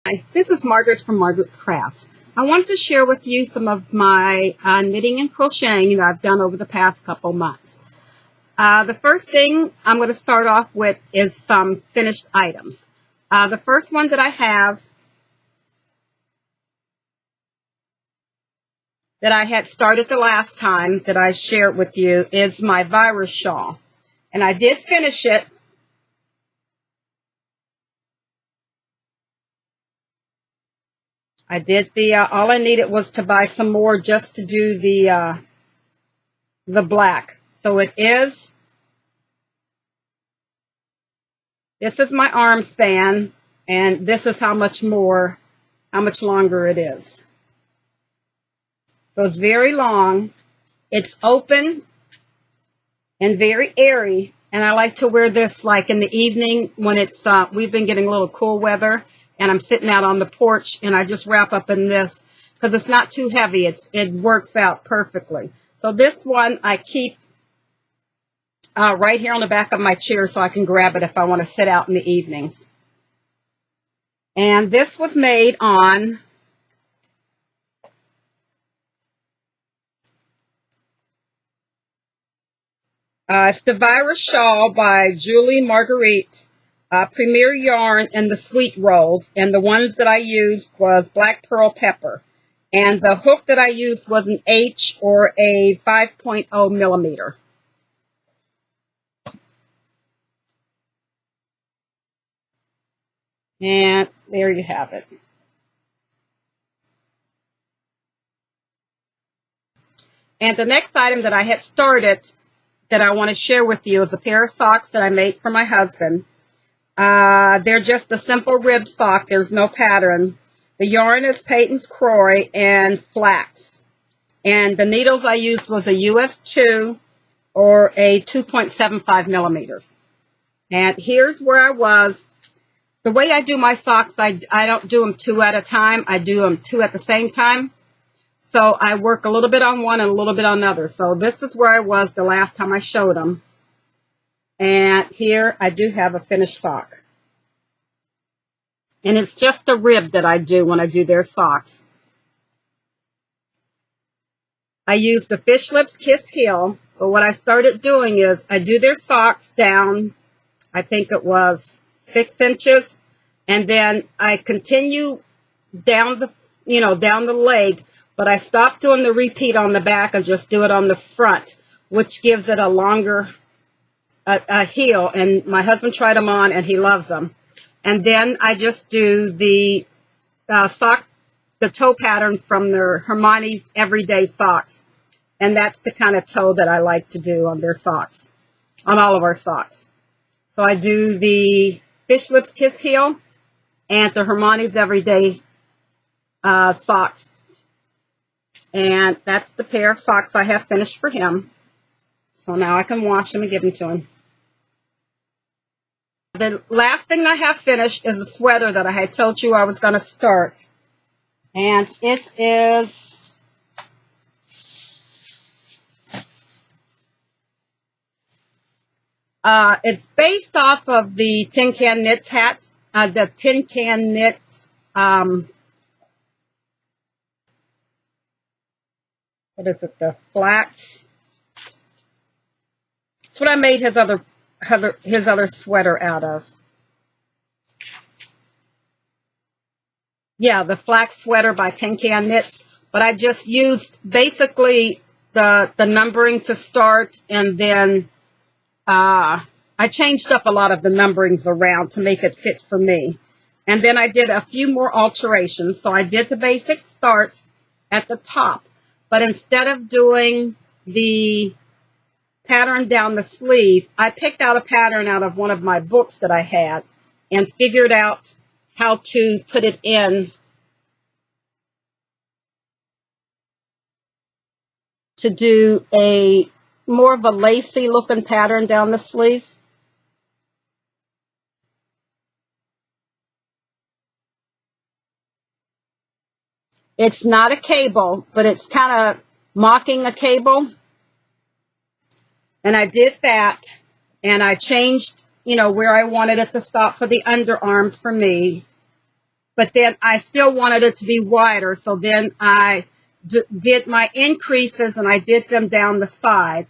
Hi, this is Margaret from Margaret's Crafts. I wanted to share with you some of my knitting and crocheting that I've done over the past couple months. The first thing I'm going to start off with is some finished items. The first one that I have that I had started the last time that I shared with you is my virus shawl. And I did finish it. I did all I needed was to buy some more just to do the black. So this is my arm span, and this is how much longer it is. So it's very long. It's open and very airy, and I like to wear this like in the evening when it's, we've been getting a little cool weather, and I'm sitting out on the porch, and I just wrap up in this because it's not too heavy. It works out perfectly. So this one I keep right here on the back of my chair so I can grab it if I want to sit out in the evenings. And this was made on it's the Virus Shawl by Julie Marguerite. Premier yarn and the sweet rolls, and the ones that I used was black pearl pepper, and the hook that I used was an H or a 5.0 millimeter. And there you have it. And the next item that I had started that I want to share with you is a pair of socks that I made for my husband. They're just a simple rib sock. There's no pattern. The yarn is Peyton's Croy and flax. And the needles I used was a US 2 or a 2.75 millimeters. And here's where I was. The way I do my socks, I don't do them two at a time. I do them two at the same time. So I work a little bit on one and a little bit on the other. So this is where I was the last time I showed them. And here I do have a finished sock. And it's just the rib that I do when I do their socks. I use the Fish Lips Kiss Heel, but what I started doing is I do their socks down, I think it was 6 inches, and then I continue down the leg, but I stop doing the repeat on the back and just do it on the front, which gives it a longer a heel. And my husband tried them on and he loves them. And then I just do the toe pattern from their Hermione's Everyday Socks. And that's the kind of toe that I like to do on their socks, on all of our socks. So I do the Fish Lips Kiss Heel and the Hermione's Everyday Socks. And that's the pair of socks I have finished for him. So now I can wash them and give them to him. The last thing I have finished is a sweater that I had told you I was going to start. And it is it's based off of the Tin Can Knits hats, the Tin Can Knits, what is it, the flax. It's what I made his other sweater out of. Yeah, the flax sweater by Tin Can Knits. But I just used basically the numbering to start, and then I changed up a lot of the numberings around to make it fit for me. And then I did a few more alterations. So I did the basic start at the top. But instead of doing the pattern down the sleeve, I picked out a pattern out of one of my books that I had and figured out how to put it in to do a more of a lacy looking pattern down the sleeve. It's not a cable, but it's kind of mocking a cable. And I did that, and I changed, where I wanted it to stop for the underarms for me. but then I still wanted it to be wider. So then I did my increases, and I did them down the side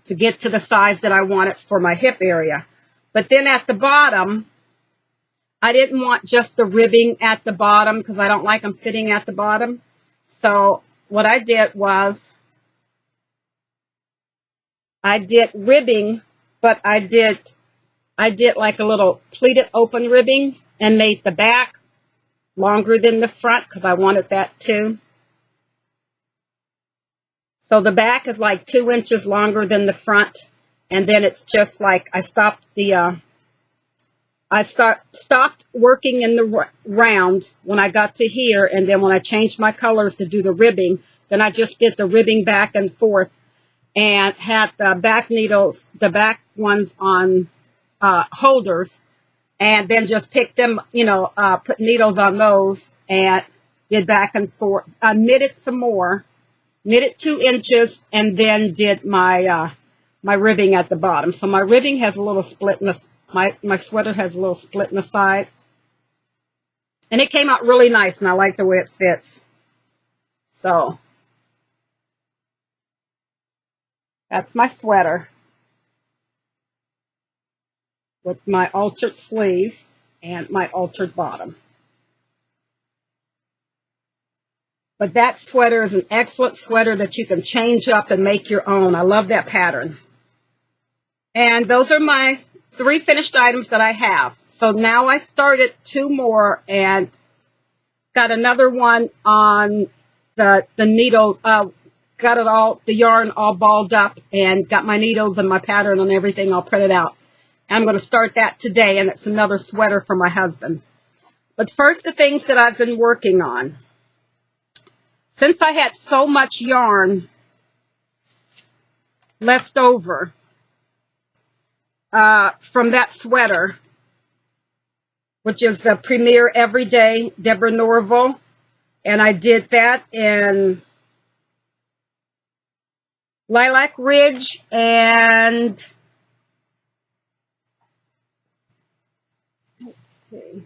to get to the size that I wanted for my hip area. But then at the bottom, I didn't want just the ribbing at the bottom because I don't like them fitting at the bottom. So what I did was I did ribbing, but I did like a little pleated open ribbing and made the back longer than the front because I wanted that too. So the back is like 2 inches longer than the front, and then it's just like I stopped working in the round when I got to here, and then when I changed my colors to do the ribbing, then I just did the ribbing back and forth and had the back needles, the back ones on holders, and then just picked them, put needles on those and did back and forth. I knitted some more, knitted 2 inches, and then did my my ribbing at the bottom. So my ribbing has a little split in the my sweater has a little split in the side. And it came out really nice, and I like the way it fits. So that's my sweater with my altered sleeve and my altered bottom. But that sweater is an excellent sweater that you can change up and make your own. I love that pattern. And those are my 3 finished items that I have. So now I started 2 more and got another one on the needles. Got it all, the yarn all balled up, and got my needles and my pattern and everything all printed out. And I'm going to start that today, and it's another sweater for my husband. But first, the things that I've been working on. Since I had so much yarn left over from that sweater, which is the Premier Everyday Deborah Norville, and I did that in Lilac Ridge and let's see,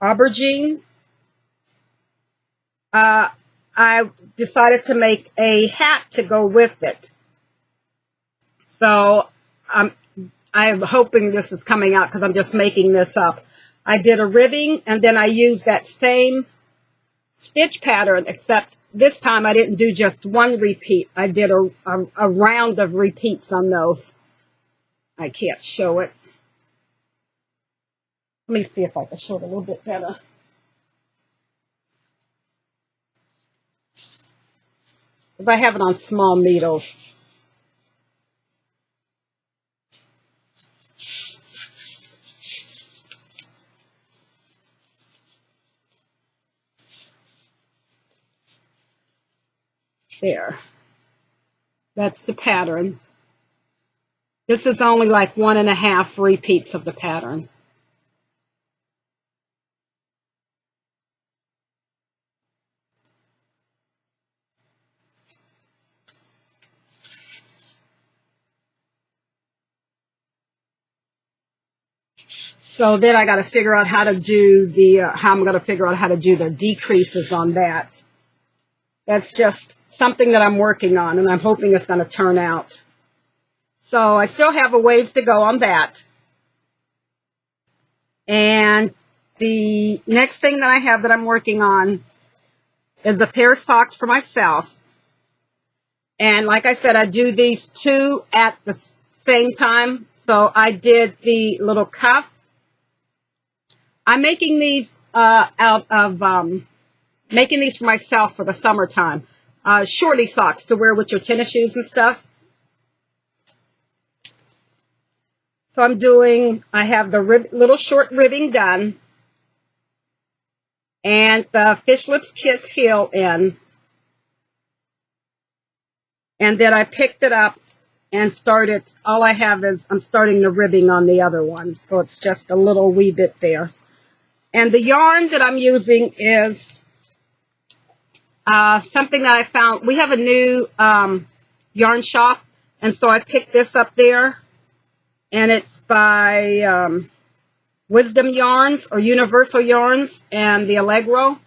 aubergine. I decided to make a hat to go with it. So I'm hoping this is coming out because I'm just making this up. I did a ribbing, and then I used that same stitch pattern, except this time I didn't do just one repeat. I did a round of repeats on those. I can't show it. Let me see if I can show it a little bit better. Because I have it on small needles. There. That's the pattern. This is only like 1.5 repeats of the pattern. So then I got to figure out how to do how I'm going to figure out how to do the decreases on that. That's just something that I'm working on, and I'm hoping it's going to turn out. So I still have a ways to go on that. And the next thing that I have that I'm working on is a pair of socks for myself. And like I said, I do these 2 at the same time. So I did the little cuff. I'm making these making these for myself for the summertime. Shorty socks to wear with your tennis shoes and stuff. So I have the little short ribbing done. And the Fish Lips Kiss heel in. And then I picked it up and started, all I have is, I'm starting the ribbing on the other one. So it's just a little wee bit there. And the yarn that I'm using is something that I found. We have a new yarn shop. And so I picked this up there. And it's by Wisdom Yarns or Universal Yarns and the Allegro.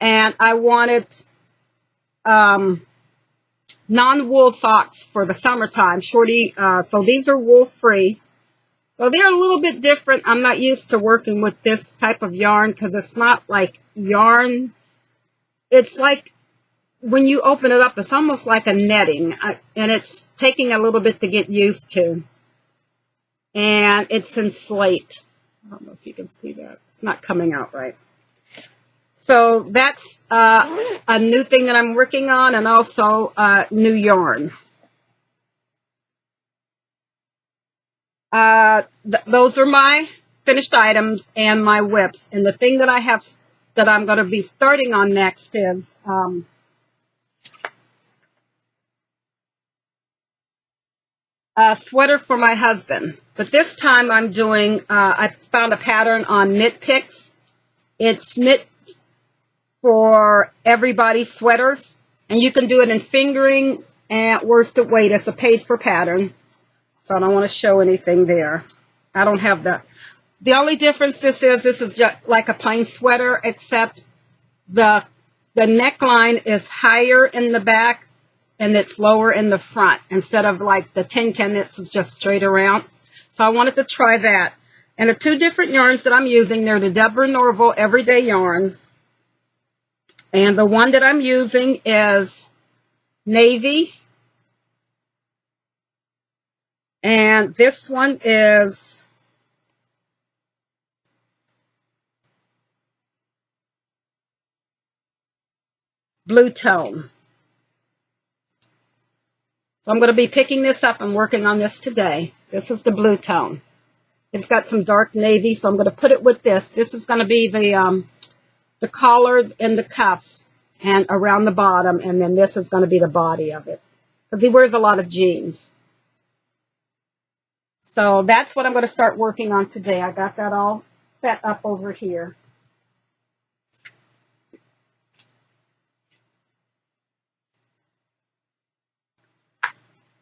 And I wanted non-wool socks for the summertime. Shorty, so these are wool free. So they're a little bit different. I'm not used to working with this type of yarn because it's not like yarn. It's like when you open it up, it's almost like a netting. And it's taking a little bit to get used to. And it's in slate. I don't know if you can see that. It's not coming out right. So that's a new thing that I'm working on, and also new yarn. Those are my finished items and my whips. And the thing that I have that I'm going to be starting on next is a sweater for my husband. But this time I'm doing, I found a pattern on Knit Picks. It's knit for everybody's sweaters. And you can do it in fingering and worsted weight. It's a paid for pattern. So I don't want to show anything there. I don't have that. The only difference this is just like a plain sweater, except the neckline is higher in the back and it's lower in the front, instead of like the tin can knits is just straight around. So I wanted to try that. And the two different yarns that I'm using, they're the Deborah Norville Everyday Yarn. And the one that I'm using is navy. And this one is blue tone. So I'm going to be picking this up and working on this today. This is the blue tone. It's got some dark navy, so I'm going to put it with this. This is going to be the collar and the cuffs and around the bottom, and then this is going to be the body of it, because he wears a lot of jeans. So that's what I'm going to start working on today. I got that all set up over here.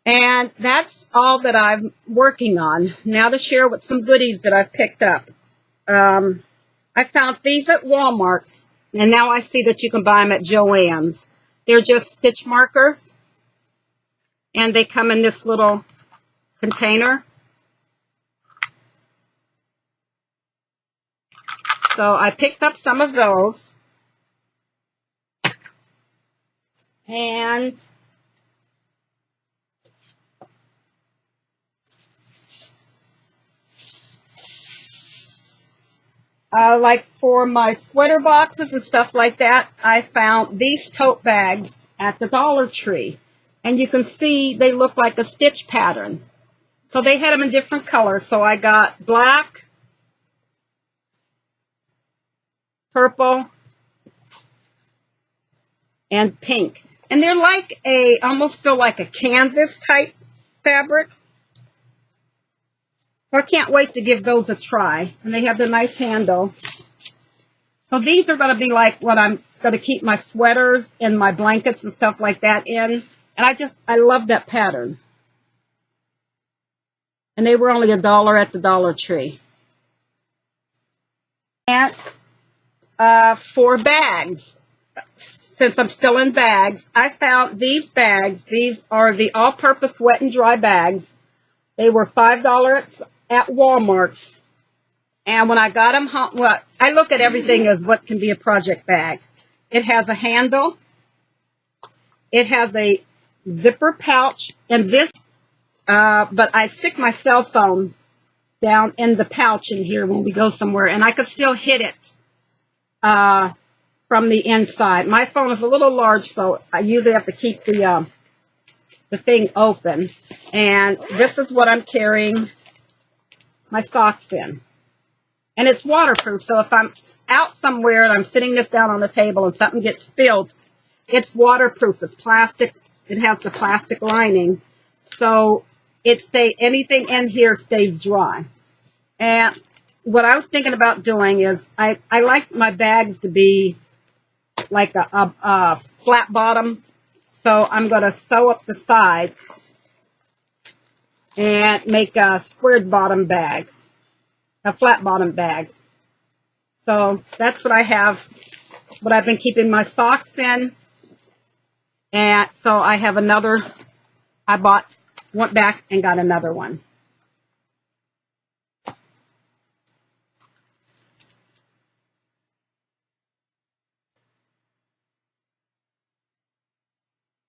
And that's all that I'm working on. Now to share with some goodies that I've picked up. I found these at Walmart's, and now I see that you can buy them at Joann's. They're just stitch markers, and they come in this little container. So I picked up some of those. And like for my sweater boxes and stuff like that, I found these tote bags at the Dollar Tree. And you can see they look like a stitch pattern. So they had them in different colors. So I got black, purple, and pink. And they're like almost feel like a canvas type fabric. So I can't wait to give those a try. And they have the nice handle. So these are going to be like what I'm going to keep my sweaters and my blankets and stuff like that in. And I love that pattern. And they were only $1 at the Dollar Tree. And for bags, since I'm still in bags, I found these bags. These are the all-purpose wet and dry bags. They were $5 at Walmart. And when I got them home, well, I look at everything as what can be a project bag. It has a handle. It has a zipper pouch. And this, but I stick my cell phone down in the pouch in here when we go somewhere. And I could still hit it from the inside. My phone is a little large, so I usually have to keep the thing open. And this is what I'm carrying my socks in. And it's waterproof, so if I'm out somewhere and I'm sitting this down on the table and something gets spilled, it's waterproof. It's plastic. It has the plastic lining, so anything in here stays dry. And what I was thinking about doing is I like my bags to be like a flat bottom, So I'm going to sew up the sides and make a squared bottom bag, a flat bottom bag. So that's what I have, what I've been keeping my socks in. And so I have another, went back and got another one.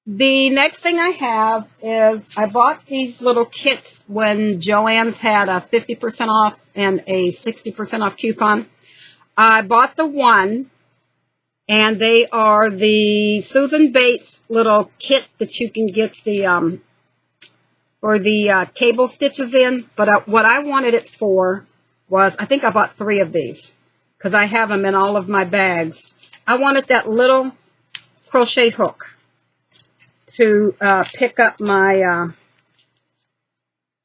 The next thing I have is I bought these little kits when Joann's had a 50% off and a 60% off coupon. I bought the one, and they are the Susan Bates little kit that you can get the for the cable stitches in. But what I wanted it for was, I think I bought 3 of these because I have them in all of my bags. I wanted that little crochet hook to pick up my,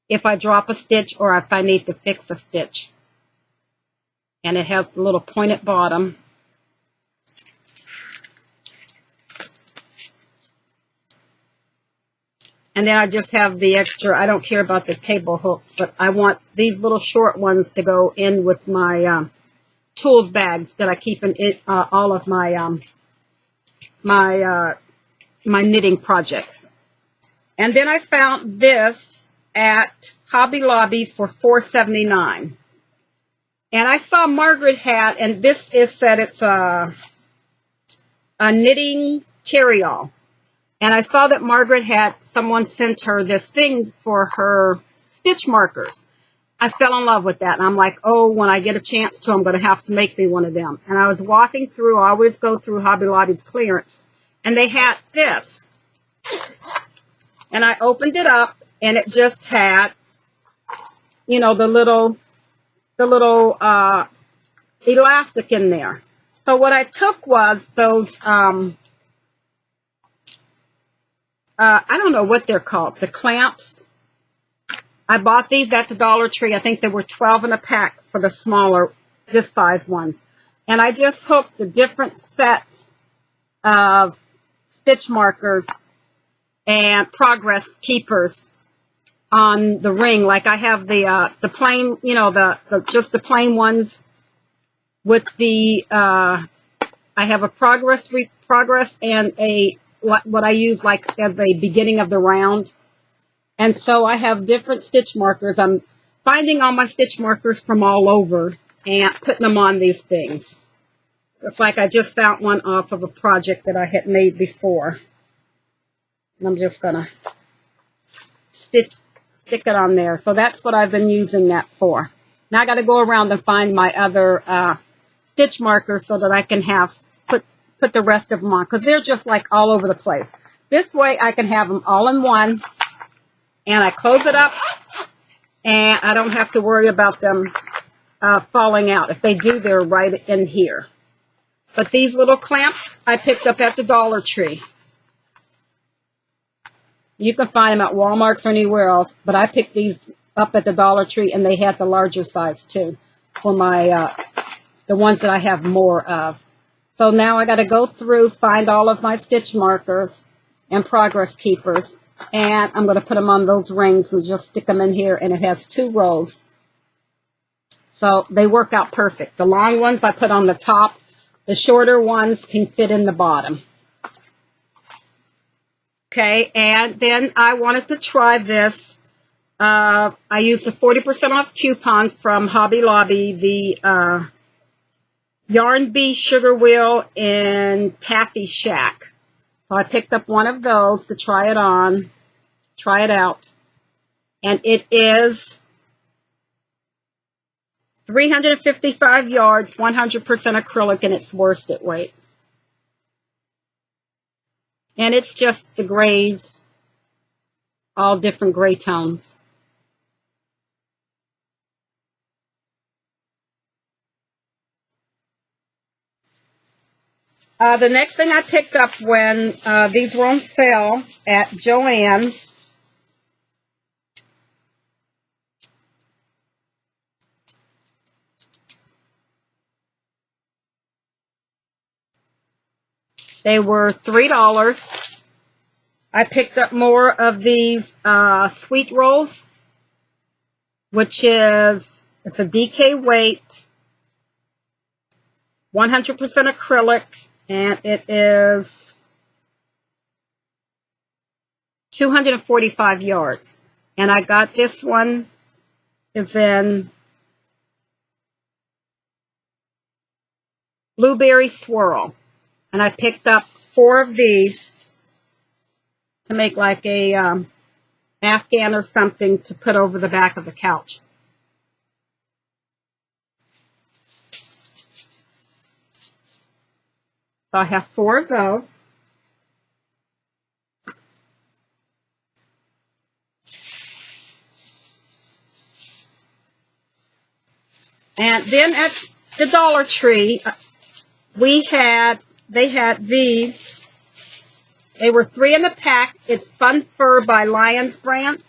if I drop a stitch or if I need to fix a stitch. And it has the little pointed bottom. And then I just have the extra, I don't care about the cable hooks, but I want these little short ones to go in with my tools bags that I keep in it, all of my my knitting projects. And then I found this at Hobby Lobby for $4.79. And I saw Margaret had, and this is said it's a knitting carry-all. And I saw that Margaret had, someone sent her this thing for her stitch markers. I fell in love with that. And I'm like, oh, when I get a chance to, I'm going to have to make me one of them. And I was walking through, I always go through Hobby Lobby's clearance. And they had this. And I opened it up, and it just had, you know, the little elastic in there. So what I took was those, I don't know what they're called, the clamps. I bought these at the Dollar Tree. I think they were 12 in a pack for the smaller, this size ones. And I just hooked the different sets of stitch markers and progress keepers on the ring. Like I have the plain, you know, just the plain ones with the, I have a progress and a, what I use like as a beginning of the round. And so I have different stitch markers. I'm finding all my stitch markers from all over and putting them on these things. It's like I just found one off of a project that I had made before. And I'm just going to stick it on there. So that's what I've been using that for. Now I got to go around and find my other stitch markers so that I can have put the rest of them on, because they're just like all over the place. This way I can have them all in one, and I close it up, and I don't have to worry about them falling out. If they do, they're right in here. But these little clamps I picked up at the Dollar Tree. You can find them at Walmart or anywhere else, but I picked these up at the Dollar Tree, and they had the larger size too for my the ones that I have more of. So now I got to go through, find all of my stitch markers and progress keepers, and I'm going to put them on those rings and just stick them in here, and it has 2 rows. So they work out perfect. The long ones I put on the top. The shorter ones can fit in the bottom. Okay, and then I wanted to try this. I used a 40% off coupon from Hobby Lobby, the Yarn Bee Sugar Wheel in Taffy Shack. So I picked up one of those to try it on, try it out. And it is 355 yards, 100% acrylic, and it's worsted weight. And it's just the grays, all different gray tones. The next thing I picked up when these were on sale at Joann's, they were $3. I picked up more of these sweet rolls, which is, it's a DK weight, 100% acrylic, and it is 245 yards. And I got this one is in Blueberry Swirl. And I picked up 4 of these to make like a Afghan or something to put over the back of the couch. So I have 4 of those. And then at the Dollar Tree, they had these. They were 3 in a pack. It's Fun Fur by Lions Brand.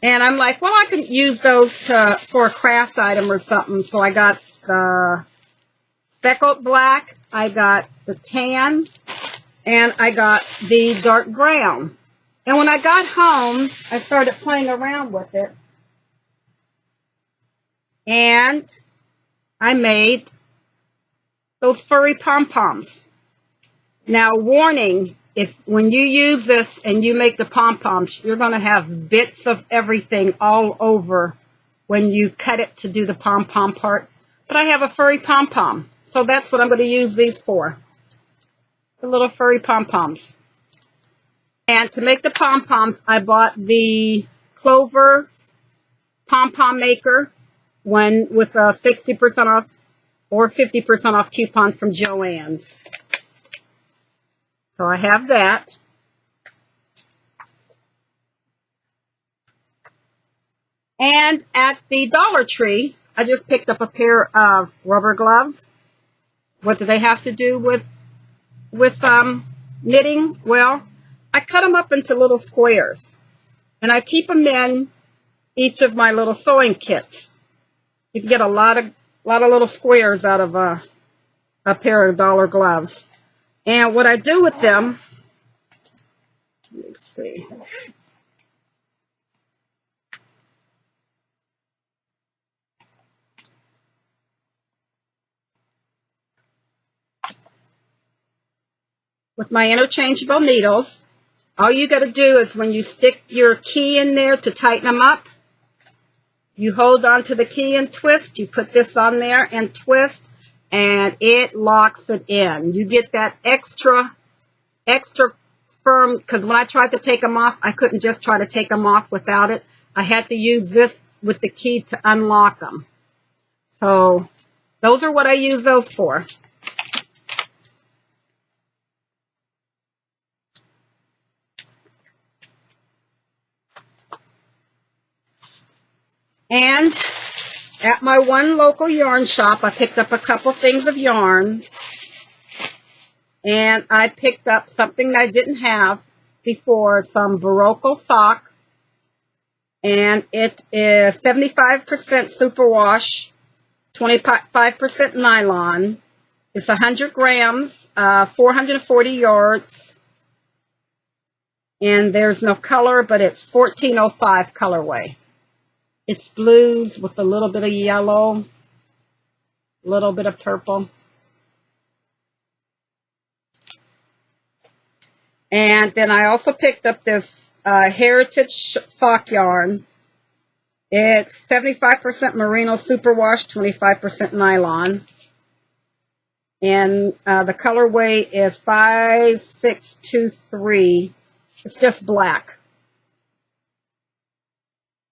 And I'm like, well, I can use those for a craft item or something. So I got the speckled black, I got the tan, and I got the dark brown. And when I got home, I started playing around with it. And I made those furry pom-poms. Now, warning, when you use this and you make the pom-poms, you're going to have bits of everything all over when you cut it to do the pom-pom part. But I have a furry pom-pom, so that's what I'm going to use these for. The little furry pom-poms. And to make the pom-poms, I bought the Clover pom-pom maker with a 60% off or 50% off coupon from Joann's. So I have that. And at the Dollar Tree, I just picked up a pair of rubber gloves. What do they have to do with knitting? Well, I cut them up into little squares, and I keep them in each of my little sewing kits. You can get a lot of little squares out of a pair of dollar gloves. And what I do with them, let's see. With my interchangeable needles, all you got to do is when you stick your key in there to tighten them up, you hold on to the key and twist. You put this on there and twist, and it locks it in. You get that extra firm, because when I tried to take them off, I couldn't just try to take them off without it. I had to use this with the key to unlock them. So those are what I use those for. And at my one local yarn shop, I picked up a couple things of yarn. And I picked up something that I didn't have before, some Barocco sock. And it is 75% superwash, 25% nylon. It's 100 grams, 440 yards. And there's no color, but it's 1405 colorway. It's blues with a little bit of yellow, a little bit of purple. And then I also picked up this Heritage sock yarn. It's 75% merino superwash, 25% nylon. And the colorway is 5623. It's just black.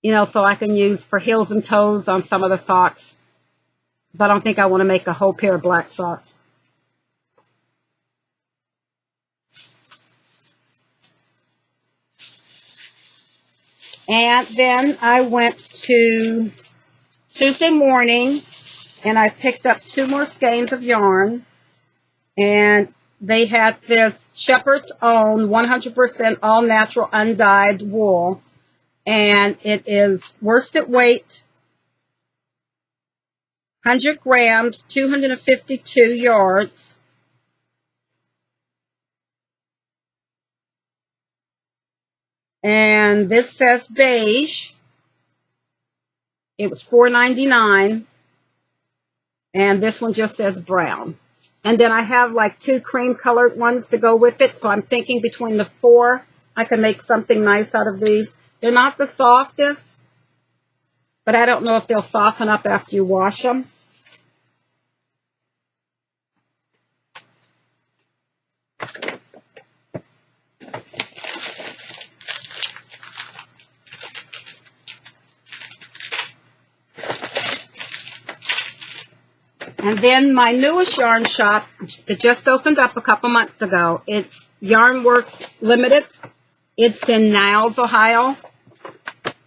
You know, so I can use for heels and toes on some of the socks. Because I don't think I want to make a whole pair of black socks. And then I went to Tuesday morning and I picked up 2 more skeins of yarn. And they had this Shepherd's Own 100% all natural undyed wool. And it is worsted weight, 100 grams, 252 yards. And this says beige. It was $4.99. And this one just says brown. And then I have like 2 cream colored ones to go with it. So I'm thinking between the 4, I can make something nice out of these. They're not the softest, but I don't know if they'll soften up after you wash them. And then my newest yarn shop that just opened up a couple months ago, it's Yarn Works Limited. It's in Niles, Ohio.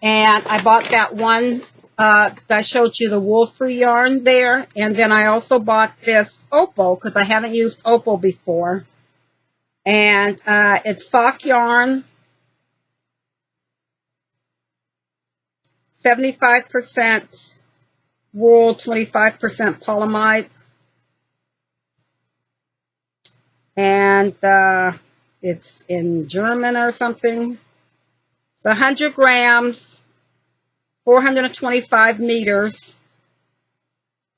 And I bought that one that I showed you, the wool-free yarn there. And then I also bought this opal because I haven't used opal before. And it's sock yarn, 75% wool, 25% polyamide. And it's in German or something. It's 100 grams, 425 meters.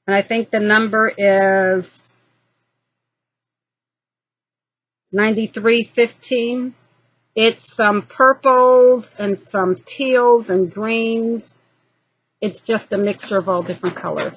And I think the number is 9315. It's some purples and some teals and greens. It's just a mixture of all different colors.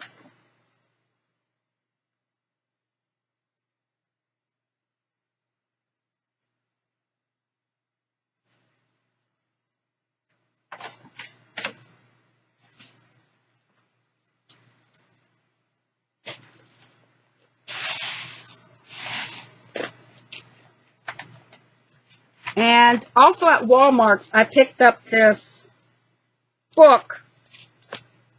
And also at Walmart, I picked up this book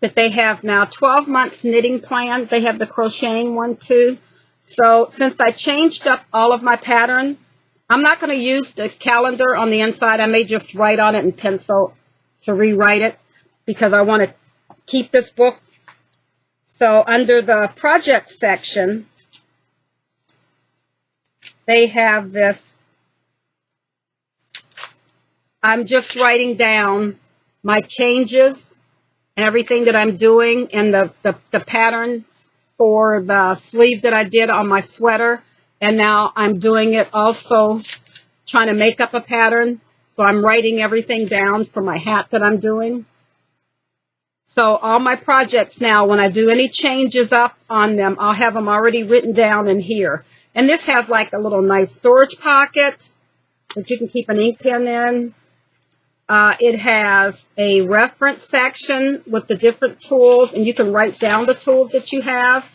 that they have now, 12 months knitting plan. They have the crocheting one too. So since I changed up all of my pattern, I'm not going to use the calendar on the inside. I may just write on it in pencil to rewrite it because I want to keep this book. So under the project section, they have this. I'm just writing down my changes and everything that I'm doing and the pattern for the sleeve that I did on my sweater. And now I'm doing it also trying to make up a pattern. So I'm writing everything down for my hat that I'm doing. So all my projects now, when I do any changes up on them, I'll have them already written down in here. And this has like a little nice storage pocket that you can keep an ink pen in. It has a reference section with the different tools, and you can write down the tools that you have.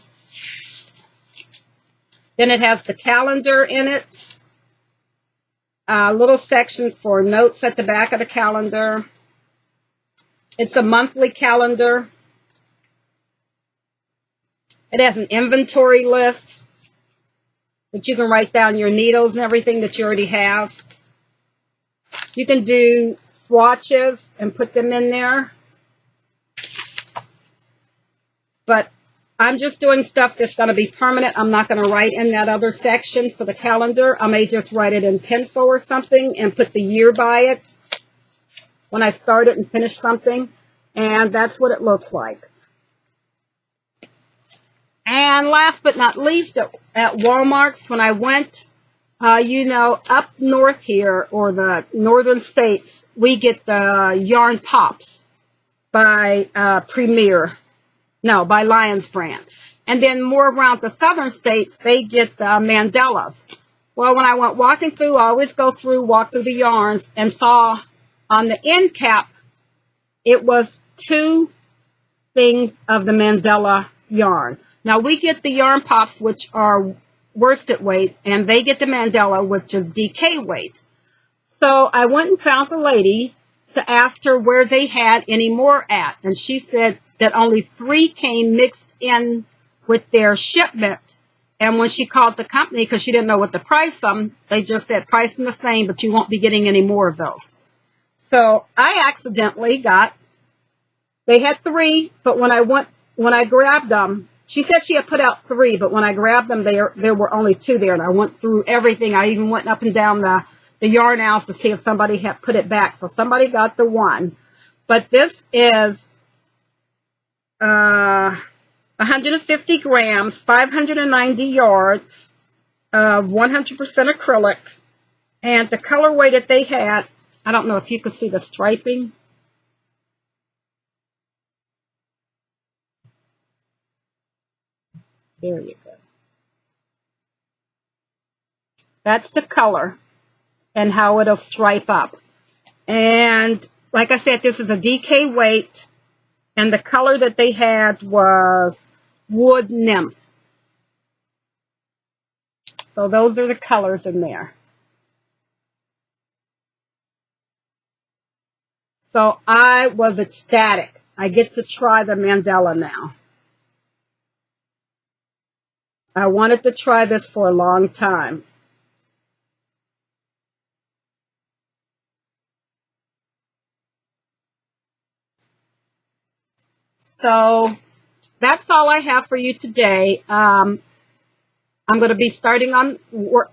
Then it has the calendar in it. A little section for notes at the back of the calendar. It's a monthly calendar. It has an inventory list that you can write down your needles and everything that you already have. You can do swatches and put them in there. But I'm just doing stuff that's going to be permanent. I'm not going to write in that other section for the calendar. I may just write it in pencil or something and put the year by it when I start it and finish something. And that's what it looks like. And last but not least, at Walmart's, when I went, you know, up north here, or the northern states, we get the yarn pops by by Lyons brand. And then more around the southern states, they get the Mandelas. Well, when I went walking through, I always walk through the yarns, and saw on the end cap, it was 2 things of the Mandela yarn. Now, we get the yarn pops, which are worsted weight, and they get the Mandela, which is DK weight. So I went and found the lady to ask her where they had any more at. And she said that only 3 came mixed in with their shipment. And when she called the company, because she didn't know what the price of them, they just said price them the same, but you won't be getting any more of those. So I accidentally they had 3, but when I grabbed them, she said she had put out 3, but when I grabbed them, there were only 2 there, and I went through everything. I even went up and down the the yarn owls to see if somebody had put it back. So somebody got the one. But this is 150 grams, 590 yards of 100% acrylic. And the colorway that they had, I don't know if you could see the striping. There you go. That's the color and how it'll stripe up. And like I said, this is a DK weight. And the color that they had was Wood Nymph. So those are the colors in there. So I was ecstatic. I get to try the mandala now. I wanted to try this for a long time. So that's all I have for you today. I'm going to be starting on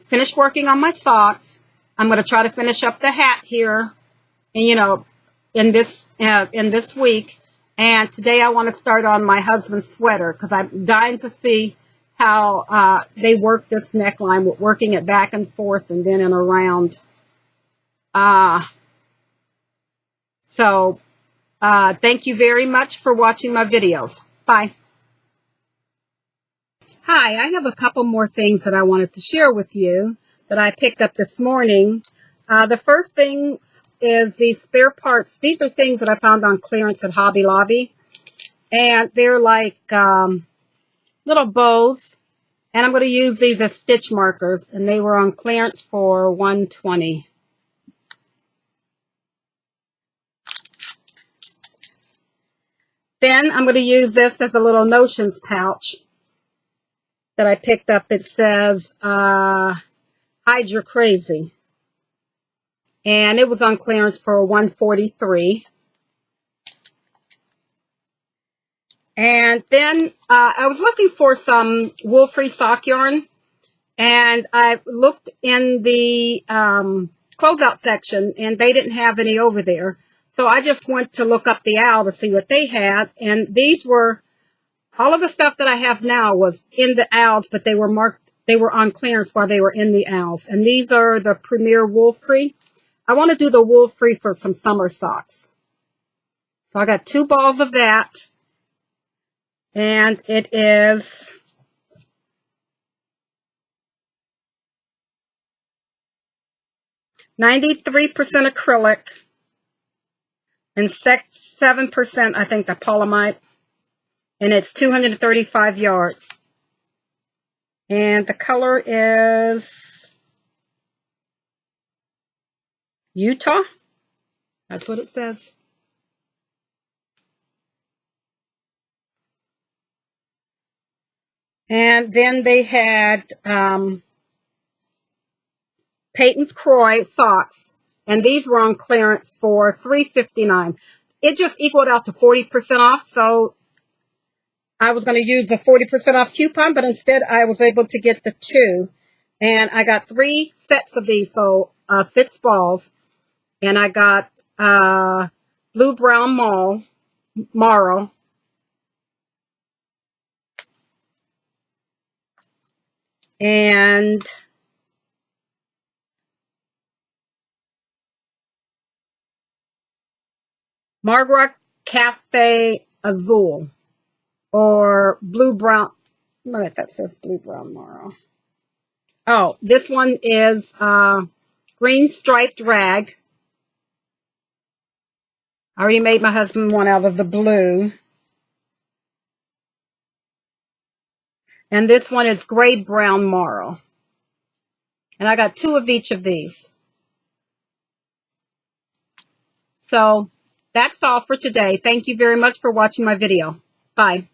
finish working on my socks. I'm going to try to finish up the hat here, and in this week. And today I want to start on my husband's sweater because I'm dying to see how they work this neckline, working it back and forth and then and around. Thank you very much for watching my videos. Bye. Hi, I have a couple more things that I wanted to share with you that I picked up this morning. The first thing is these spare parts. These are things that I found on clearance at Hobby Lobby. And they're like little bows. And I'm going to use these as stitch markers. And they were on clearance for $120. Then I'm going to use this as a little notions pouch that I picked up. It says, Hide Your Crazy. And it was on clearance for $143. And then I was looking for some wool-free sock yarn. And I looked in the closeout section, and they didn't have any over there. So I just went to look up the owl to see what they had. And these were, all of the stuff that I have now was in the owls, but they were marked, they were on clearance while they were in the owls. And these are the Premier Wool-Free. I want to do the wool-free for some summer socks. So I got 2 balls of that. And it is .93% acrylic and 7%, I think, the polyamide. And it's 235 yards. And the color is Utah. That's what it says. And then they had Peyton's Croy socks. And these were on clearance for $3.59. It just equaled out to 40% off. So I was going to use a 40% off coupon, but instead I was able to get the 2. And I got 3 sets of these, so 6 balls. And I got blue brown marrow. And Margaret Cafe Azul, or blue brown. What that says blue brown marrow. Oh, this one is green striped rag. I already made my husband one out of the blue. And this one is gray brown marrow. And I got 2 of each of these. So that's all for today. Thank you very much for watching my video. Bye.